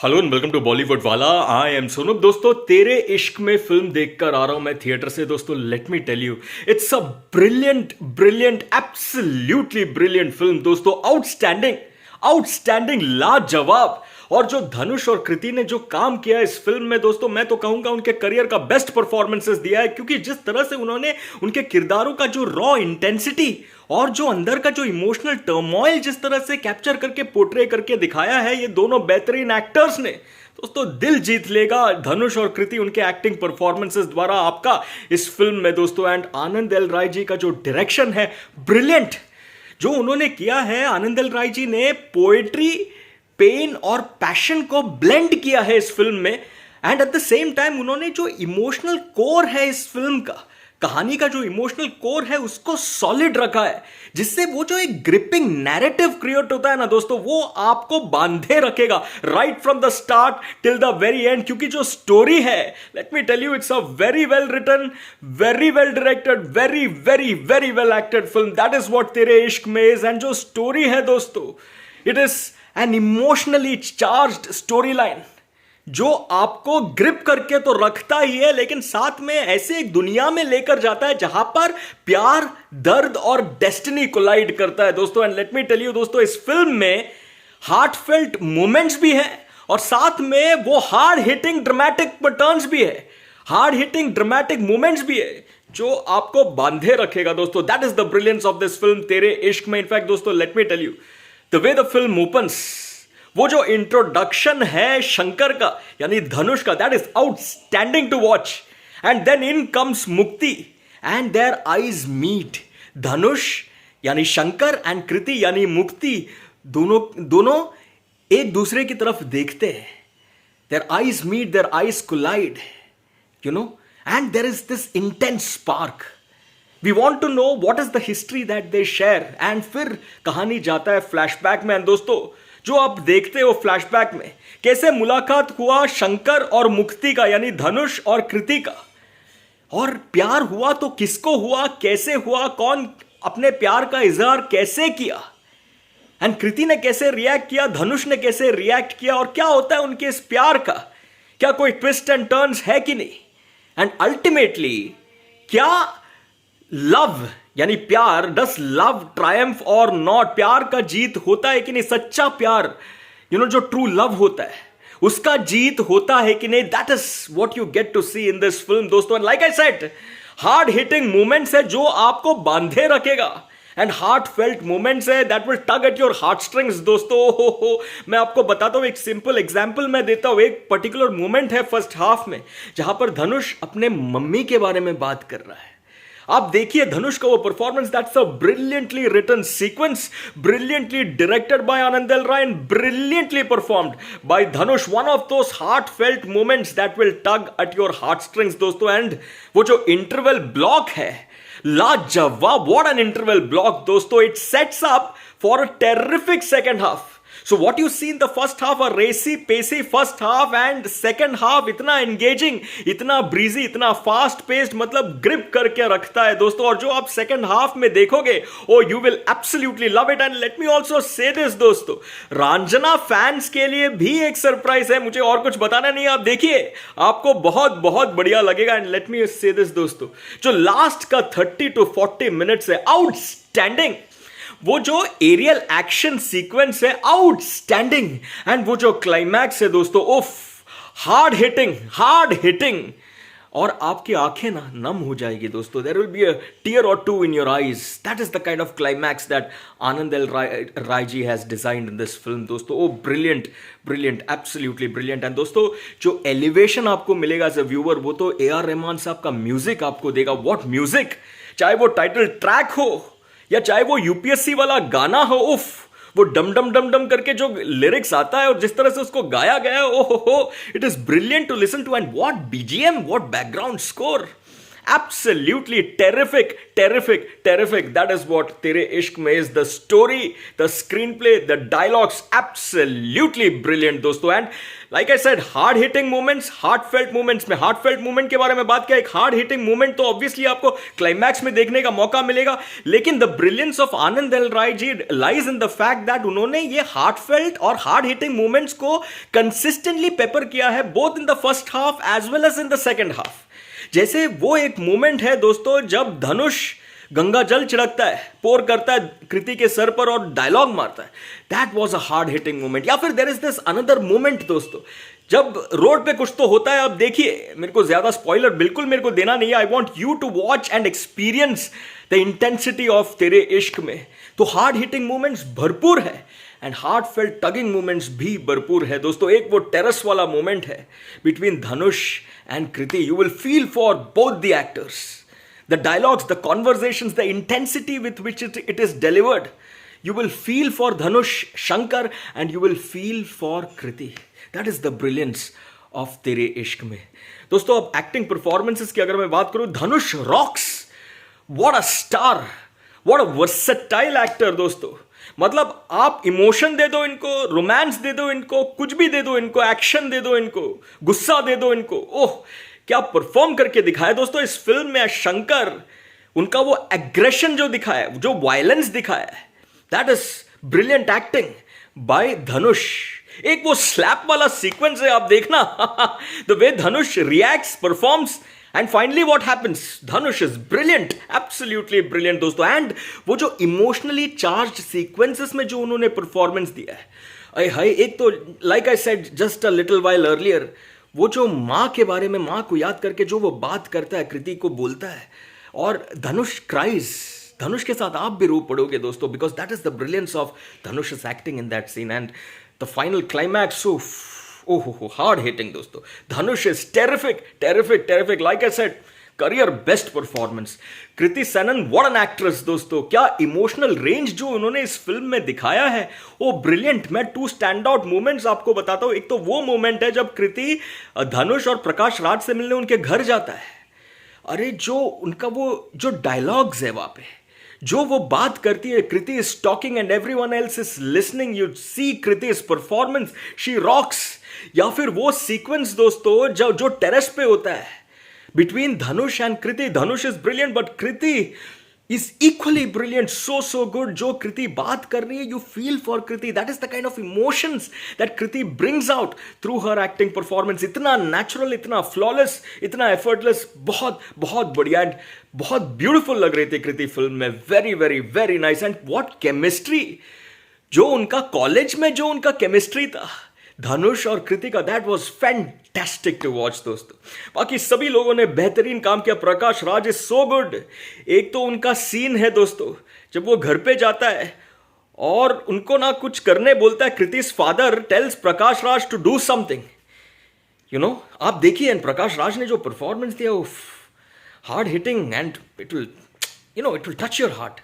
Hello and welcome to Bollywood वाला। I am Sonu. दोस्तों, तेरे इश्क में फिल्म देखकर आ रहा हूं मैं थिएटर से। दोस्तों, let me tell you, it's a brilliant brilliant absolutely brilliant film. दोस्तों, आउटस्टैंडिंग आउटस्टैंडिंग लाजवाब। और जो धनुष और कृति ने जो काम किया है इस फिल्म में, दोस्तों मैं तो कहूंगा उनके करियर का बेस्ट परफॉर्मेंसेस दिया है। क्योंकि जिस तरह से उन्होंने उनके किरदारों का जो रॉ इंटेंसिटी और जो अंदर का जो इमोशनल टर्मोइल जिस तरह से कैप्चर करके पोर्ट्रे करके दिखाया है, ये दोनों बेहतरीन एक्टर्स ने दोस्तों दिल जीत लेगा। धनुष और कृति उनके एक्टिंग परफॉर्मेंसेस द्वारा आपका इस फिल्म में दोस्तों। एंड आनंद एल राय जी का जो डायरेक्शन है, ब्रिलियंट जो उन्होंने किया है। आनंद एल राय जी ने पोएट्री, पेन और पैशन को ब्लेंड किया है इस फिल्म में। And at the same time उन्होंने जो इमोशनल कोर है इस फिल्म का, कहानी का जो इमोशनल कोर है उसको सॉलिड रखा है, जिससे वो जो एक ग्रिपिंग नैरेटिव क्रिएट होता है ना दोस्तों, वो आपको बांधे रखेगा right from the start till the very end. क्योंकि जो स्टोरी है, let me tell you, it's a very well written, very well directed, very very very well acted film. That is what Tere Ishk Mein is. And जो story है दोस्तों, it is an emotionally charged story line जो आपको grip करके तो रखता ही है, लेकिन साथ में ऐसे एक दुनिया में लेकर जाता है जहां पर प्यार, दर्द और डेस्टिनी कोलाइड करता है दोस्तों। And let me tell you दोस्तों, इस फिल्म में हार्टफेल्ट मोमेंट्स भी हैं और साथ में वो हार्ड हिटिंग ड्रामेटिक टर्न्स भी है, हार्ड हिटिंग ड्रामेटिक मोमेंट्स भी है जो आपको बांधे रखेगा दोस्तों। That is the brilliance of this film Tere Ishk Mein. In fact दोस्तों, let me tell you, the way the film opens, वो जो इंट्रोडक्शन है शंकर का यानी धनुष का, that is outstanding to watch. And then in comes Mukti and their eyes meet. Dhanush यानी Shankar and कृति यानी मुक्ति, दोनों दोनों एक दूसरे की तरफ देखते हैं। Their eyes meet, their eyes collide, you know, and there is this intense spark. We want to know what is the history that they share. And फिर कहानी जाता है फ्लैशबैक में। एंड दोस्तों, जो आप देखते हो फ्लैशबैक में कैसे मुलाकात हुआ शंकर और मुक्ति का यानी धनुष और कृति का, और प्यार हुआ तो किसको हुआ, कैसे हुआ, कौन अपने प्यार का इजहार कैसे किया, एंड कृति ने कैसे रिएक्ट किया, धनुष ने कैसे रिएक्ट किया, और क्या होता है उनके इस प्यार का, क्या कोई ट्विस्ट एंड टर्न्स है कि नहीं, एंड अल्टीमेटली क्या लव यानी प्यार, डस लव ट्रायम्फ और नॉट, प्यार का जीत होता है कि नहीं, सच्चा प्यार जो ट्रू लव होता है उसका जीत होता है कि नहीं। That is what you get to see in this film दोस्तों। Like I said, hard hitting moments है जो आपको बांधे रखेगा, एंड हार्ट फेल्ट मोमेंट्स है that will tug at your heart strings दोस्तों। हो मैं आपको बताता हूं, एक सिंपल एग्जांपल मैं देता हूं। एक पर्टिकुलर मोमेंट है फर्स्ट हाफ में जहां पर धनुष अपने मम्मी के बारे में बात कर रहा है। आप देखिए धनुष का वो performance, that's a brilliantly written sequence, brilliantly directed by Anand L Rai and brilliantly performed by Dhanush. One of those heart felt moments that will tug at your heart strings दोस्तों। एंड वो जो इंटरवल ब्लॉक है, लाजवाब, व्हाट एन इंटरवल ब्लॉक दोस्तों। It sets up for a terrific second half. So what you see in the first half, a racy, pacey first half, and second half इतना engaging, इतना breezy, इतना fast paced, मतलब grip करके रखता है दोस्तों। और जो आप second half में देखोगे, oh you will absolutely love it। And let me also say this दोस्तों, रंजना फैंस के लिए भी एक सरप्राइज है, मुझे और कुछ बताना नहीं, आप देखिए आपको बहुत बहुत बढ़िया लगेगा। एंड लेट मी से दिस दोस्तों, जो लास्ट का 30 to 40 मिनट्स है, आउटस्टैंडिंग। वो जो एरियल एक्शन सीक्वेंस है, आउटस्टैंडिंग। एंड वो जो क्लाइमैक्स है दोस्तों, उफ, हार्ड हिटिंग, और आपकी आंखें ना नम हो जाएगी दोस्तों। There will be a tear or two in your eyes. That is the kind of climax that Anand L Rai ji has designed in this film दोस्तों। Oh brilliant brilliant, absolutely brilliant. And दोस्तों, जो एलिवेशन आपको मिलेगा एज अ व्यूअर, वो तो AR. Rahman साहब का music आपको देगा। व्हाट म्यूजिक, चाहे वो टाइटल ट्रैक हो या चाहे वो यूपीएससी वाला गाना हो, उफ, वो डम डम डम डम करके जो लिरिक्स आता है और जिस तरह से उसको गाया गया है, ओहो, it is brilliant to listen to. And what BGM, what background score, Absolutely terrific, terrific, terrific. That is what Tere Ishq mein is. The story, the screenplay, the dialogues, absolutely brilliant दोस्तों. And like I said, hard hitting moments, heartfelt moments. में heartfelt moment के बारे में बात किया. एक hard hitting moment तो obviously आपको climax में देखने का मौका मिलेगा. लेकिन the brilliance of Anand L. Rai ji lies in the fact that उन्होंने ये heartfelt और hard hitting moments को consistently pepper किया है, both in the first half as well as in the second half. जैसे वो एक मोमेंट है दोस्तों जब धनुष गंगा जल छिड़कता है, पोर करता है कृति के सर पर और डायलॉग मारता है. That was a hard hitting moment. या फिर there is this another moment दोस्तों जब रोड पे कुछ तो होता है. अब देखिए, मेरे को ज्यादा स्पॉइलर बिल्कुल मेरे को देना नहीं है. I want you to watch and experience the intensity of Tere Ishk Mein. तो हार्ड हिटिंग मोमेंट्स भरपूर है and heart felt tugging moments भी भरपूर है दोस्तों. एक वो टेरेस वाला मोमेंट है between Dhanush and Kriti. You will feel for both the actors. The dialogues, the conversations, the intensity with which it is delivered. You will feel for Dhanush, Shankar, and you will feel for Kriti. That is the brilliance of Tere Ishq mein. दोस्तों अब acting performances की अगर मैं बात करूं, धनुष rocks. What a star! What a versatile actor दोस्तों. मतलब आप इमोशन दे दो इनको, रोमांस दे दो इनको, कुछ भी दे दो इनको, एक्शन दे दो इनको, गुस्सा दे दो इनको. ओह क्या परफॉर्म करके दिखाया दोस्तों इस फिल्म में. शंकर उनका वो एग्रेशन जो दिखाया है, जो वायलेंस दिखाया है, that is brilliant acting by Dhanush. एक वो स्लैप वाला सीक्वेंस है, आप देखना the way Dhanush reacts, performs and finally what happens. Dhanush is brilliant, absolutely brilliant दोस्तों. एंड वो जो इमोशनली चार्ज्ड सीक्वेंसेस में जो उन्होंने परफॉर्मेंस दिया है, अरे हाय. एक तो like I said just a little while earlier, वो जो माँ के बारे में, माँ को याद करके जो वो बात करता है, कृति को बोलता है और धनुष क्राइज. धनुष के साथ आप भी रो पड़ोगे दोस्तों, because that is the brilliance of Dhanush is acting in that scene. And the final climax, ओहो हार्ड हिटिंग दोस्तों. Dhanush is terrific, terrific, terrific. Like I said, career best performance. Kriti Sanon, what an actress दोस्तों. क्या इमोशनल रेंज जो उन्होंने इस film में दिखाया है, वो ब्रिलियंट. मैं 2 स्टैंड आउट मोमेंट्स आपको बताता हूं. एक तो वो मोमेंट है जब कृति धनुष और प्रकाश राज से मिलने उनके घर जाता है. अरे जो उनका वो जो डायलॉग्स है वहां पे, जो वो बात करती है, Kriti is talking and everyone else is listening. You see Kriti is performance, she rocks. या फिर वो सीक्वेंस दोस्तों जो टेरेस पे होता है between Dhanush and Kriti. Dhanush is brilliant, but Kriti is equally brilliant. So good. जो Kriti बात कर रही है, you feel for Kriti. That is the kind of emotions that Kriti brings out through her acting performance. इतना natural, इतना flawless, इतना effortless, बहुत बहुत बढ़िया and बहुत beautiful लग रही थी कृति फिल्म में. Very very very nice. And what chemistry. जो उनका कॉलेज में जो उनका केमिस्ट्री था धनुष और कृति का, that was fantastic to watch दोस्तों. बाकी सभी लोगों ने बेहतरीन काम किया. Prakash Raj is so good. एक तो उनका सीन है दोस्तों जब वो घर पे जाता है और उनको ना कुछ करने बोलता है. Kriti's father tells Prakash Raj to do something. You know, आप देखिए एंड प्रकाश राज ने जो परफॉर्मेंस दिया, hard hitting and it will touch your heart.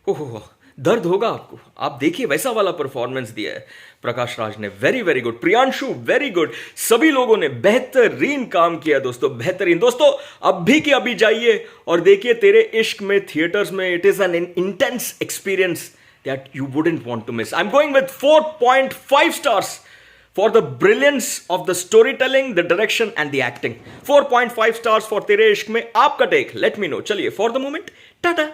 ओहो, दर्द होगा आपको. आप देखिए वैसा वाला परफॉर्मेंस दिया है प्रकाश राज ने. Very very good. Priyanshu very good. सभी लोगों ने बेहतरीन काम किया दोस्तों, बेहतरीन. दोस्तों अभी के अभी जाइए और देखिए तेरे इश्क में थिएटर्स में. It is an intense experience that you wouldn't want to miss. I am going with 4.5 stars for the brilliance of the storytelling, the direction and the acting. 4.5 stars for तेरे इश्क में. आपका टेक लेट मी नो. चलिए, for the moment, Tata.